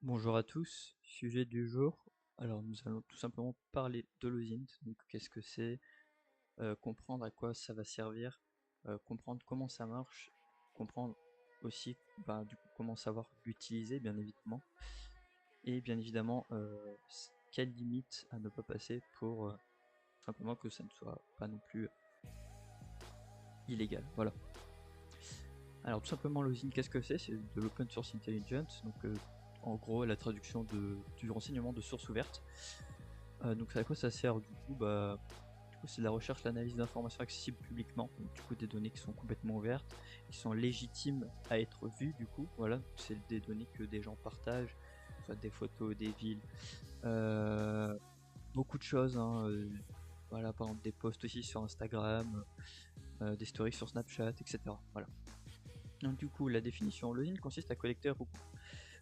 Bonjour à tous, sujet du jour. Alors nous allons tout simplement parler de l'OSINT, donc qu'est-ce que c'est, comprendre à quoi ça va servir, comprendre comment ça marche, comprendre aussi du coup, comment savoir l'utiliser bien évidemment, et bien évidemment quelles limites à ne pas passer pour simplement que ça ne soit pas non plus illégal. Voilà. Alors tout simplement l'OSINT, qu'est-ce que c'est? C'est de l'Open Source Intelligence, donc en gros la traduction du renseignement de source ouverte. Donc à quoi ça sert du coup? Du coup c'est de la recherche, l'analyse d'informations accessibles publiquement, donc du coup des données qui sont complètement ouvertes, qui sont légitimes à être vues du coup, voilà, c'est des données que des gens partagent, soit des photos, des villes, euh, beaucoup de choses, hein, voilà, par exemple des posts aussi sur Instagram, des stories sur Snapchat, etc. Voilà. Donc du coup la définition, le LIN consiste à collecter,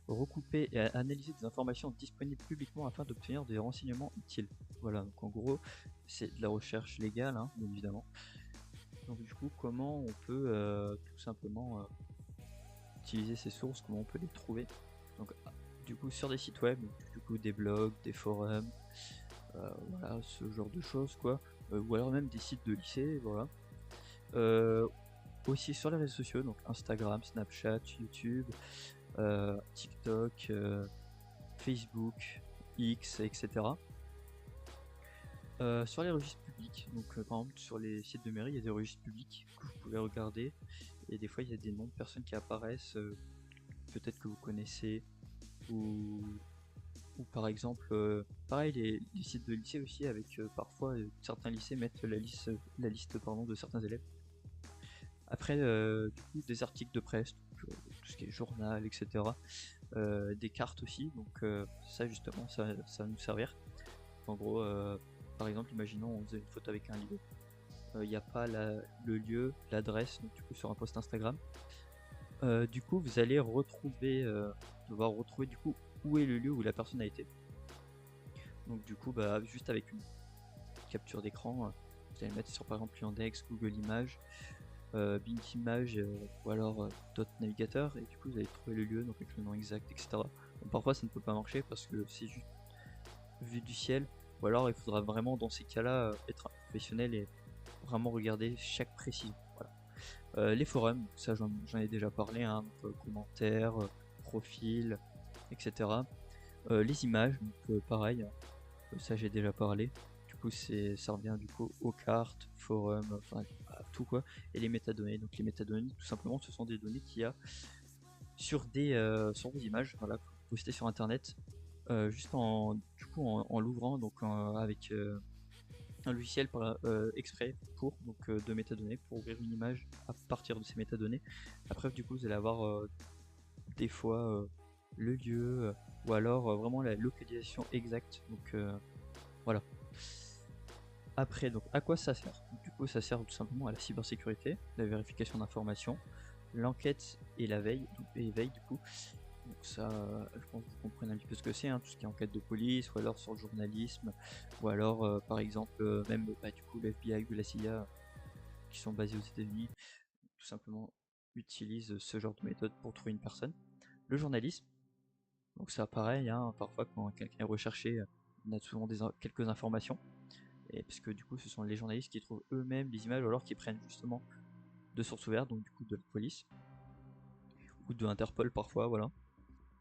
recouper et à analyser des informations disponibles publiquement afin d'obtenir des renseignements utiles. Voilà, donc en gros, c'est de la recherche légale, hein, bien évidemment. Donc du coup, comment on peut tout simplement utiliser ces sources, comment on peut les trouver. Donc du coup, sur des sites web, du coup des blogs, des forums, voilà, ce genre de choses, quoi. Ou alors même des sites de lycée, voilà. Euh, Aussi sur les réseaux sociaux, donc Instagram, Snapchat, YouTube, TikTok, Facebook, X, etc. Sur les registres publics, donc par exemple sur les sites de mairie, il y a des registres publics que vous pouvez regarder, et des fois il y a des noms de personnes qui apparaissent, peut-être que vous connaissez, ou, ou par exemple, pareil, les sites de lycée aussi, avec parfois certains lycées mettent la liste pardon, de certains élèves. Après, du coup, des articles de presse, donc, tout ce qui est journal, etc. Des cartes aussi, donc ça justement, ça va nous servir. En gros, par exemple, imaginons on faisait une photo avec un lieu. Il n'y a pas le lieu, l'adresse, donc du coup sur un post Instagram. Du coup, vous allez devoir retrouver du coup où est le lieu où la personne a été. Donc du coup, juste avec une capture d'écran, vous allez mettre sur par exemple Yandex, Google Images, Bing Images ou alors d'autres navigateurs, et du coup vous allez trouver le lieu, donc avec le nom exact, etc. Donc, parfois ça ne peut pas marcher parce que c'est juste vu du ciel, ou alors il faudra vraiment dans ces cas-là être un professionnel et vraiment regarder chaque précision. Voilà. Les forums, ça j'en ai déjà parlé, hein, donc, commentaires, profils, etc. Les images, donc pareil, ça j'ai déjà parlé. Du coup ça revient du coup aux cartes, forums, enfin à tout quoi. Et les métadonnées, donc les métadonnées tout simplement ce sont des données qu'il y a sur des images, voilà, postées sur internet, juste en l'ouvrant, donc avec un logiciel exprès pour de métadonnées pour ouvrir une image à partir de ces métadonnées. Après du coup vous allez avoir des fois le lieu, ou alors vraiment la localisation exacte, donc voilà. Après, donc à quoi ça sert? Du coup ça sert tout simplement à la cybersécurité, la vérification d'informations, l'enquête et la veille, du coup. Donc ça, je pense que vous comprenez un petit peu ce que c'est, hein, tout ce qui est enquête de police, ou alors sur le journalisme, ou alors par exemple même du coup le FBI ou la CIA qui sont basés aux États-Unis, tout simplement utilisent ce genre de méthode pour trouver une personne. Le journalisme, donc ça pareil, hein, parfois quand quelqu'un est recherché, on a souvent quelques informations, et parce que du coup ce sont les journalistes qui trouvent eux-mêmes les images, ou alors qui prennent justement de sources ouvertes, donc du coup de la police, ou de Interpol parfois, voilà.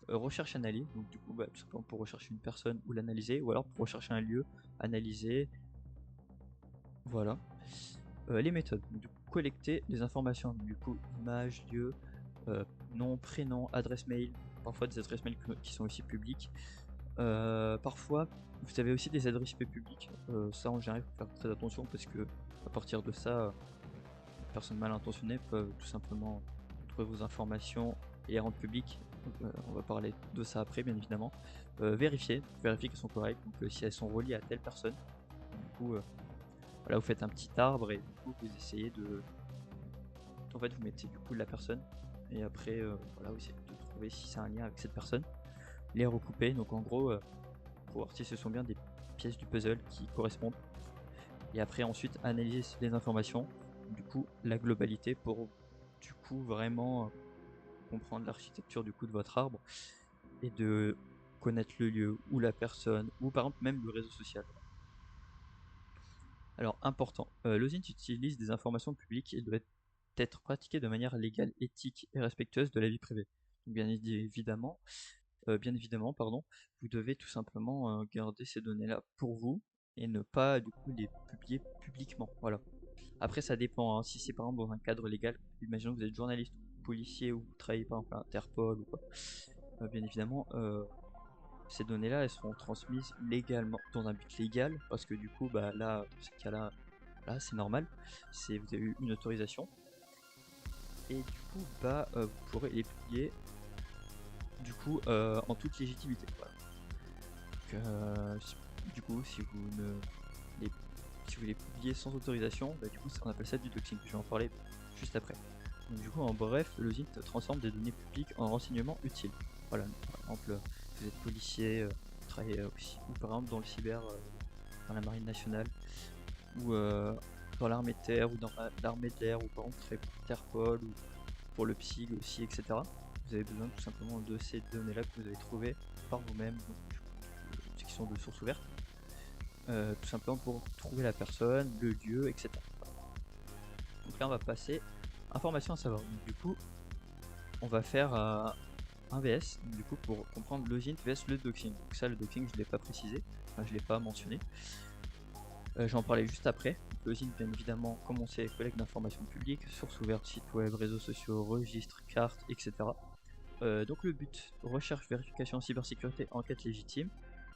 Recherche analyse, donc du coup tout simplement pour rechercher une personne ou l'analyser, ou alors pour rechercher un lieu, analyser, voilà. Les méthodes, donc, du coup collecter les informations, du coup image, lieu, nom, prénom, adresse mail, parfois des adresses mail qui sont aussi publiques. Parfois vous avez aussi des adresses IP publiques, ça en général il faut faire très attention parce que à partir de ça, les personnes mal intentionnées peuvent tout simplement trouver vos informations et les rendre publiques. On va parler de ça après, bien évidemment. Vérifier qu'elles sont correctes, donc si elles sont reliées à telle personne. Du coup, voilà, vous faites un petit arbre et du coup vous essayez de. En fait, vous mettez du coup la personne et après, voilà, vous essayez de trouver si c'est un lien avec cette personne. Les recouper, donc en gros, pour voir si ce sont bien des pièces du puzzle qui correspondent. Et après, ensuite, analyser les informations, du coup, la globalité pour du coup vraiment comprendre l'architecture du coup de votre arbre et de connaître le lieu ou la personne, ou par exemple même le réseau social. Alors important, l'OSINT utilise des informations publiques et doit être pratiqué de manière légale, éthique et respectueuse de la vie privée. Donc bien évidemment, pardon, vous devez tout simplement garder ces données-là pour vous et ne pas du coup les publier publiquement. Voilà. Après ça dépend, hein. Si c'est par exemple dans un cadre légal, imaginons que vous êtes journaliste ou policier ou vous travaillez par exemple à Interpol ou quoi, bien évidemment ces données-là elles seront transmises légalement dans un but légal parce que du coup bah là dans ces cas-là là c'est normal, vous avez eu une autorisation et du coup bah vous pourrez les publier du coup en toute légitimité. Voilà. Donc, du coup les, si vous les publiez sans autorisation, bah, du coup on appelle ça du doxing, je vais en parler juste après. Donc du coup en bref, le ZINT transforme des données publiques en renseignements utiles. Voilà, par exemple vous êtes policier, vous travaillez aussi, ou par exemple dans le cyber, dans la marine nationale, ou dans l'armée de terre, ou dans l'armée de l'air, ou par exemple très Interpol, ou pour le PSIG aussi, etc. Vous avez besoin tout simplement de ces données-là que vous avez trouvées par vous-même, qui sont de sources ouvertes, tout simplement pour trouver la personne, le lieu, etc. Donc là on va passer information à savoir. Donc, du coup on va faire un VS, du coup pour comprendre le ZINT vs le doxing. Donc ça le doxing je ne l'ai pas précisé, enfin, je ne l'ai pas mentionné. J'en parlais juste après. Le ZINT bien évidemment comme on sait collecte d'informations publiques, sources ouvertes, sites web, réseaux sociaux, registres, cartes, etc. Donc le but, recherche, vérification, cybersécurité, enquête légitime,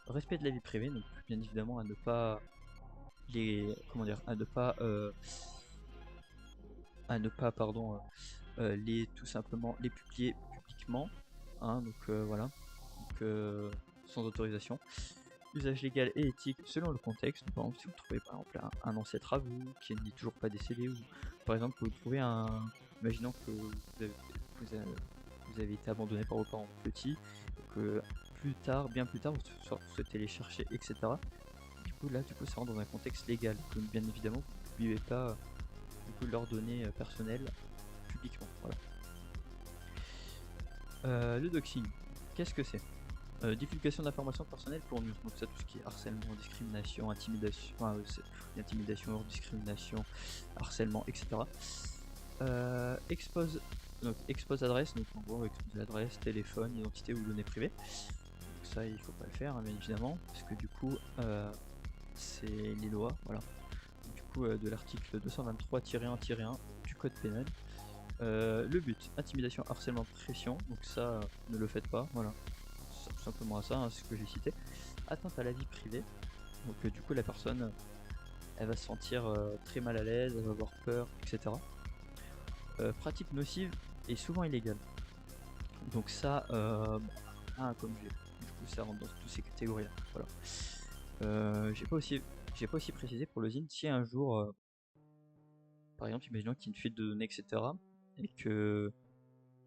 respect de la vie privée, donc bien évidemment à ne pas tout simplement les publier publiquement, hein, donc voilà, donc, sans autorisation. Usage légal et éthique selon le contexte. Par exemple, si vous trouvez par exemple un ancêtre à vous qui n'est toujours pas décédé, ou par exemple vous trouvez imaginons que vous avez été abandonné par vos parents petits, que bien plus tard, vous souhaitez les chercher, etc. Du coup, là, ça rentre dans un contexte légal. Donc, bien évidemment, vous ne pouvez pas leurs données personnelles publiquement. Voilà. Le doxing, qu'est-ce que c'est? Divulgation d'informations personnelles pour nuire. Donc ça, tout ce qui est harcèlement, discrimination, intimidation, intimidation, discrimination, harcèlement, etc. Expose adresse, donc en gros expose l'adresse, téléphone, identité ou données privées. Donc ça il faut pas le faire, hein, bien évidemment, parce que du coup c'est les lois, voilà. Du coup de l'article 223-1-1 du code pénal. Le but, intimidation, harcèlement, pression, donc ça ne le faites pas, voilà. Tout simplement à ça, hein, c'est ce que j'ai cité. Atteinte à la vie privée, donc du coup la personne elle va se sentir très mal à l'aise, elle va avoir peur, etc. Pratique nocive et souvent illégale. Donc ça, comme du coup ça rentre dans toutes ces catégories là. Voilà. J'ai pas aussi précisé pour le ZIN si un jour, par exemple, imaginons qu'il y ait une fuite de données, etc. Et que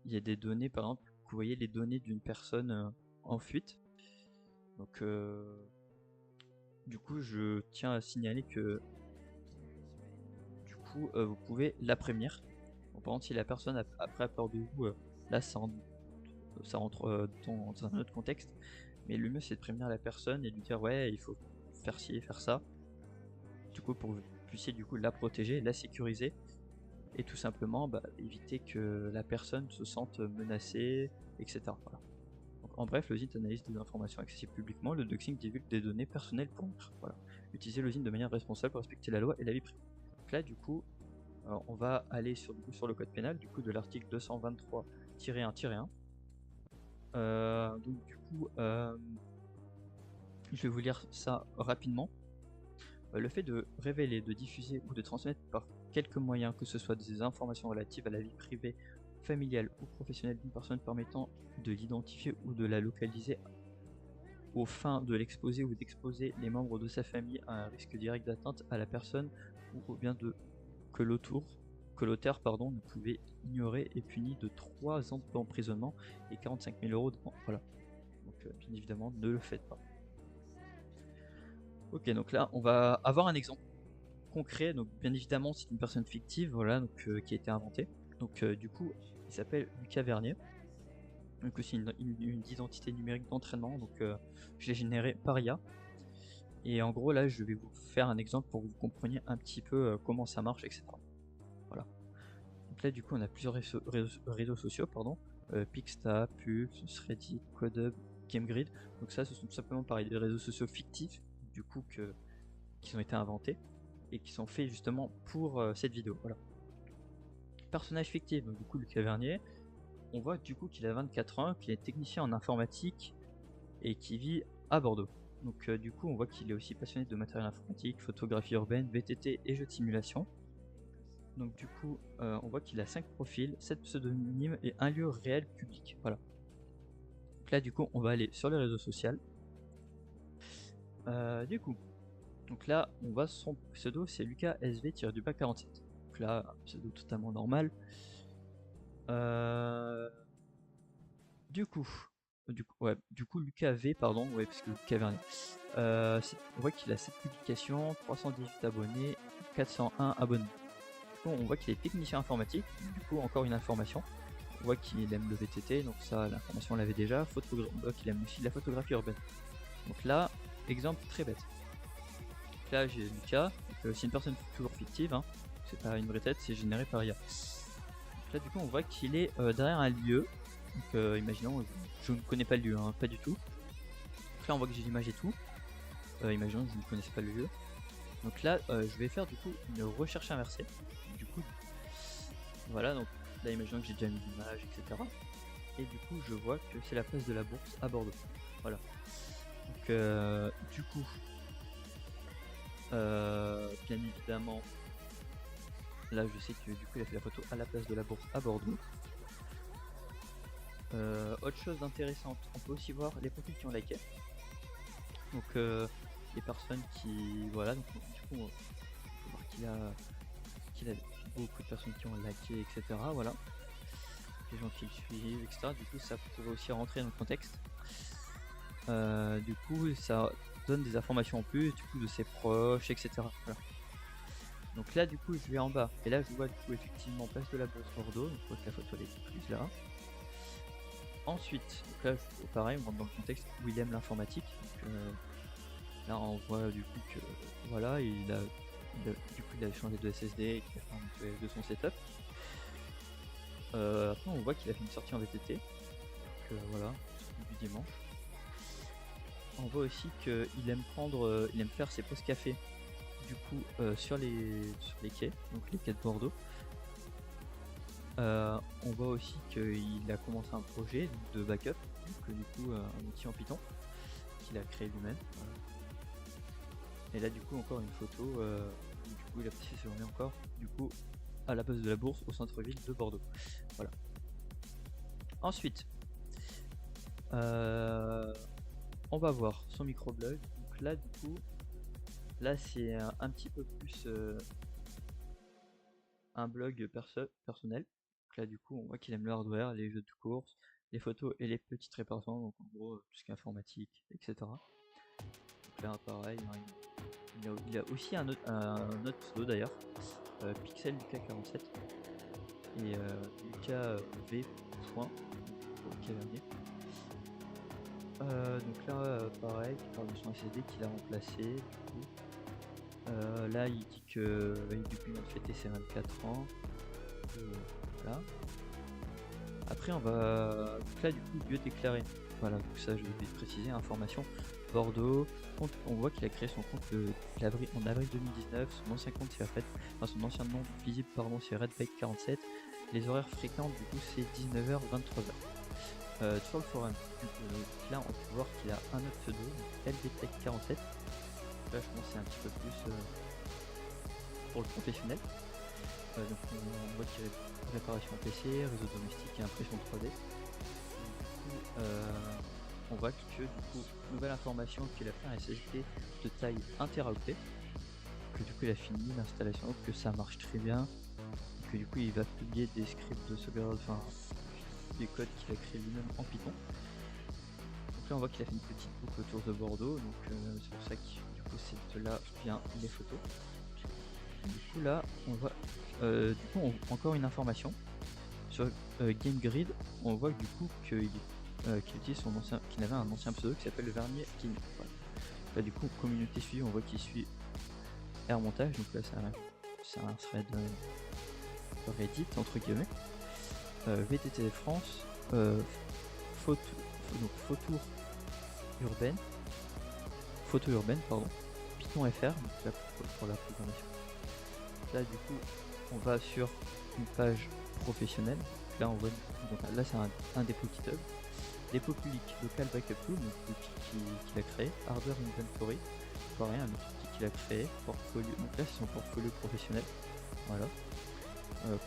il y a des données, par exemple, que vous voyez les données d'une personne en fuite. Donc du coup je tiens à signaler que du coup vous pouvez la prévenir. Donc, par exemple si la personne après a peur de vous, là ça rentre dans un autre contexte, mais le mieux c'est de prévenir la personne et de lui dire ouais il faut faire ci et faire ça, du coup pour que vous puissiez du coup la protéger, la sécuriser et tout simplement éviter que la personne se sente menacée, etc. Voilà. Donc, en bref, le ZINT analyse des informations accessibles publiquement, le doxing divulgue des données personnelles pour nuire. Voilà. Utiliser le ZINT de manière responsable pour respecter la loi et la vie privée. Donc là du coup on va aller sur le code pénal du coup de l'article 223-1-1. Donc du coup je vais vous lire ça rapidement. Le fait de révéler, de diffuser ou de transmettre par quelque moyen que ce soit des informations relatives à la vie privée, familiale ou professionnelle d'une personne permettant de l'identifier ou de la localiser aux fins de l'exposer ou d'exposer les membres de sa famille à un risque direct d'atteinte à la personne ou bien que l'auteur ne pouvait ignorer est puni de 3 ans d'emprisonnement et 45 000 € d'amende. Voilà. Donc bien évidemment ne le faites pas. Ok, donc là on va avoir un exemple concret. Donc bien évidemment c'est une personne fictive, voilà, donc qui a été inventée. Donc du coup il s'appelle Lucas Vernier. Donc aussi une identité numérique d'entraînement, donc je l'ai généré par IA. Et en gros là je vais vous faire un exemple pour que vous compreniez un petit peu comment ça marche, etc. Voilà. Donc là du coup on a plusieurs réseaux sociaux, pardon, Pixta, Pulse, Reddit, CodeHub, GameGrid. Donc ça ce sont tout simplement pareil des réseaux sociaux fictifs du coup qui ont été inventés et qui sont faits justement pour cette vidéo. Voilà. Personnage fictif, donc du coup Lucas Vernier, on voit du coup qu'il a 24 ans, qu'il est technicien en informatique et qui vit à Bordeaux. Donc du coup on voit qu'il est aussi passionné de matériel informatique, photographie urbaine, VTT et jeux de simulation. Donc du coup on voit qu'il a 5 profils, 7 pseudonymes et un lieu réel public. Voilà. Donc là du coup on va aller sur les réseaux sociaux. Du coup, donc là on voit son pseudo, c'est Lucas SV-47. Donc là un pseudo totalement normal. Du coup Lucas V, pardon, ouais, parce que Lucas Vernet. On voit qu'il a 7 publications, 318 abonnés, 401 abonnés. Du coup, on voit qu'il est technicien informatique, du coup, encore une information. On voit qu'il aime le VTT, donc ça, l'information on l'avait déjà. On voit qu'il aime aussi la photographie urbaine. Donc là, exemple très bête. Donc là, j'ai Lucas, c'est une personne toujours fictive, hein. C'est pas une vraie tête, c'est généré par IA. Donc là, du coup, on voit qu'il est derrière un lieu. Donc imaginons, je ne connais pas le lieu, hein, pas du tout. Donc là on voit que j'ai l'image et tout. Imaginons que je ne connaissais pas le lieu. Donc là je vais faire du coup une recherche inversée. Du coup voilà, donc là imaginons que j'ai déjà mis l'image, etc. Et du coup je vois que c'est la place de la Bourse à Bordeaux. Voilà. Donc du coup bien évidemment là je sais que du coup il a fait la photo à la place de la Bourse à Bordeaux. Autre chose d'intéressante, on peut aussi voir les profils qui ont liké. Donc les personnes qui, voilà, donc du coup on peut voir qu'il a beaucoup de personnes qui ont liké, etc. Voilà, les gens qui le suivent, etc. Du coup ça pourrait aussi rentrer dans le contexte. Du coup ça donne des informations en plus, du coup de ses proches, etc. Voilà. Donc là du coup je vais en bas et là je vois du coup effectivement place de la Bourse Bordeaux, donc je vois que la photo elle est plus là. Ensuite, donc là pareil on rentre dans le contexte où il aime l'informatique. Là on voit du coup que voilà il a changé de SSD et qu'il a fait un nettoyage de son setup. Après on voit qu'il a fait une sortie en VTT. Donc voilà, du dimanche. On voit aussi qu'il aime il aime faire ses pauses café du coup sur les quais, donc les quais de Bordeaux. On voit aussi qu'il a commencé un projet de backup, donc du coup un outil en Python qu'il a créé lui-même. Voilà. Et là du coup encore une photo, du coup il a passé ses journées encore du coup à la place de la Bourse au centre-ville de Bordeaux. Voilà. Ensuite, on va voir son microblog. Donc là du coup, là c'est un petit peu plus un blog personnel. Donc là du coup on voit qu'il aime le hardware, les jeux de course, les photos et les petites réparations, donc en gros tout ce qui est informatique, etc. Donc là pareil, hein, il a aussi un autre pseudo d'ailleurs, Pixel Lucas 47 et Lucas V. Donc là pareil, il parle de son SSD qu'il a remplacé du coup. Là il dit que du coup il a fêté ses 24 ans. Voilà. Après on va. Donc là du coup lieu déclaré. Voilà, donc ça je vais préciser, information. Bordeaux, on voit qu'il a créé son compte en avril 2019, son ancien compte c'est son ancien nom visible pardon c'est Redbike47. Les horaires fréquents du coup c'est 19h 23h. Sur le forum, là on peut voir qu'il a un autre pseudo, LDTech47. Là je pense que c'est un petit peu plus pour le professionnel. Donc on voit qu'il y a réparation PC, réseau domestique et impression 3D. Et du coup on voit que du coup, nouvelle information qu'il a fait un SSD de taille 1 Teraoctet, que du coup il a fini l'installation, que ça marche très bien, et que du coup il va publier des scripts de sauvegarde, enfin des codes qu'il a créé lui-même en Python. Donc là on voit qu'il a fait une petite boucle autour de Bordeaux, donc c'est pour ça que du coup c'est de là vient les photos. Du coup là on voit encore une information. Sur GameGrid, on voit du coup qu'il utilise qu'il avait un ancien pseudo qui s'appelle le Vernier King. Voilà. Là du coup, communauté suivie, on voit qu'il suit Air Montage, donc là c'est un thread Reddit entre guillemets. VTT France, photo urbaine, pardon, Python FR, donc là pour la programmation. Là du coup on va sur une page professionnelle. Là on voit, donc là c'est un dépôt GitHub, dépôt public local backup tool, donc l'outil qu'il a créé, hardware inventory, pareil un autre outil qu'il a créé, portfolio, donc là c'est son portfolio professionnel, voilà.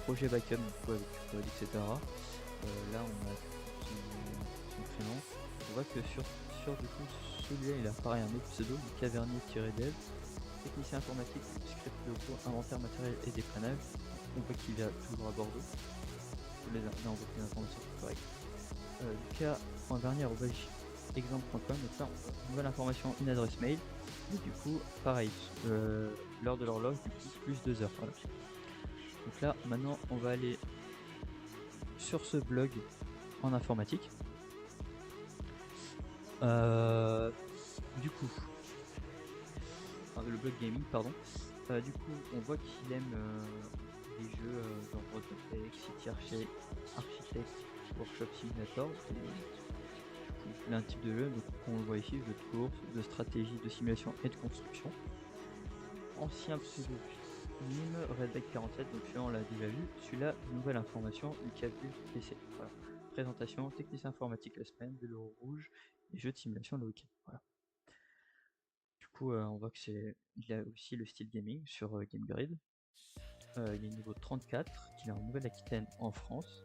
Projet backup du coup avec du code, etc. Là on a son prénom. On voit que sur du coup celui-là il a pareil un autre pseudo, cavernier-dev, technicien informatique, script locaux, inventaire matériel et dépannage. On voit qu'il est toujours à Bordeaux. Là on voit que les informations sont correctes. Lucas.vernier@exemple.com, donc là on nouvelle information, une adresse mail. Et du coup pareil, l'heure de l'horloge du coup plus 2 heures. Voilà. Donc là maintenant on va aller sur ce blog en informatique. Du coup, le blog gaming, pardon. Du coup, on voit qu'il aime les jeux genre Robotech, City Architect, Workshop Simulator. Plein de types de jeux, donc on le voit ici, jeux de course, de stratégie, de simulation et de construction. Ancien pseudo Nîmes Redback 47, donc celui-là on l'a déjà vu. Celui-là, nouvelle information, Lucabule PC. Voilà. Présentation, technicien informatique la semaine, vélo rouge et jeux de simulation le week-end. Voilà. Du coup, on voit il a aussi le style gaming sur GameGrid. Il est niveau 34, qu'il est en Nouvelle-Aquitaine en France.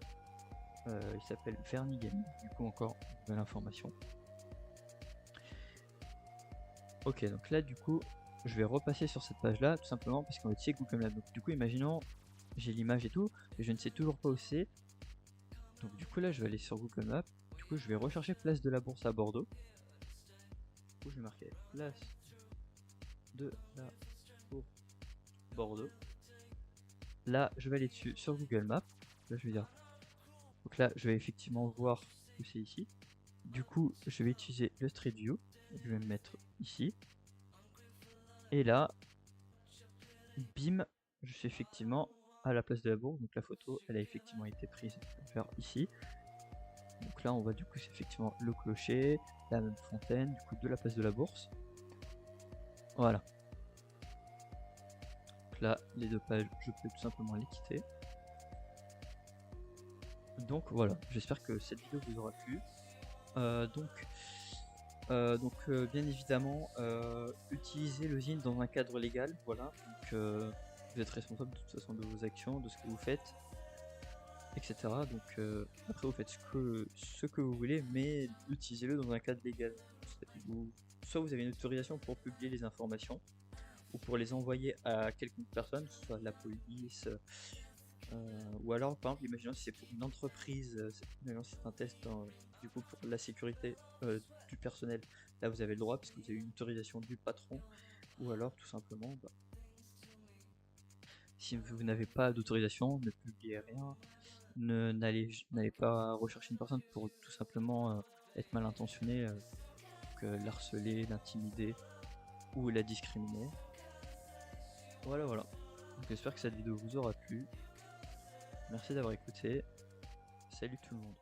Il s'appelle Verni Gaming, du coup encore nouvelle information. Ok, donc là du coup, je vais repasser sur cette page là, tout simplement parce qu'on va utiliser Google Maps. Donc du coup, imaginons, j'ai l'image et tout, et je ne sais toujours pas où c'est. Donc du coup là, je vais aller sur Google Maps. Du coup, je vais rechercher place de la Bourse à Bordeaux. Du coup, je vais marquer place de la Bourse Bordeaux. Là, je vais aller dessus sur Google Maps. Là, je vais dire. Donc là, je vais effectivement voir où c'est ici. Du coup, je vais utiliser le Street View. Je vais me mettre ici. Et là, bim, je suis effectivement à la place de la Bourse. Donc la photo, elle a effectivement été prise vers ici. Donc là, on voit du coup, c'est effectivement le clocher, la même fontaine, du coup, de la place de la Bourse. Voilà. Donc là, les deux pages, je peux tout simplement les quitter. Donc voilà, j'espère que cette vidéo vous aura plu. Bien évidemment, utilisez le ZIN dans un cadre légal, voilà. Donc vous êtes responsable de toute façon de vos actions, de ce que vous faites, etc. Donc après vous faites ce que vous voulez, mais utilisez-le dans un cadre légal. Soit vous avez une autorisation pour publier les informations, ou pour les envoyer à quelconque personne, que ce soit la police, ou alors par exemple, imaginons si c'est pour une entreprise, imaginons si c'est un test du coup pour la sécurité du personnel, là vous avez le droit parce que vous avez une autorisation du patron, ou alors tout simplement si vous n'avez pas d'autorisation, ne publiez rien, n'allez pas rechercher une personne pour tout simplement être mal intentionné, l'harceler, l'intimider ou la discriminer. Voilà. Donc j'espère que cette vidéo vous aura plu. Merci d'avoir écouté. Salut tout le monde.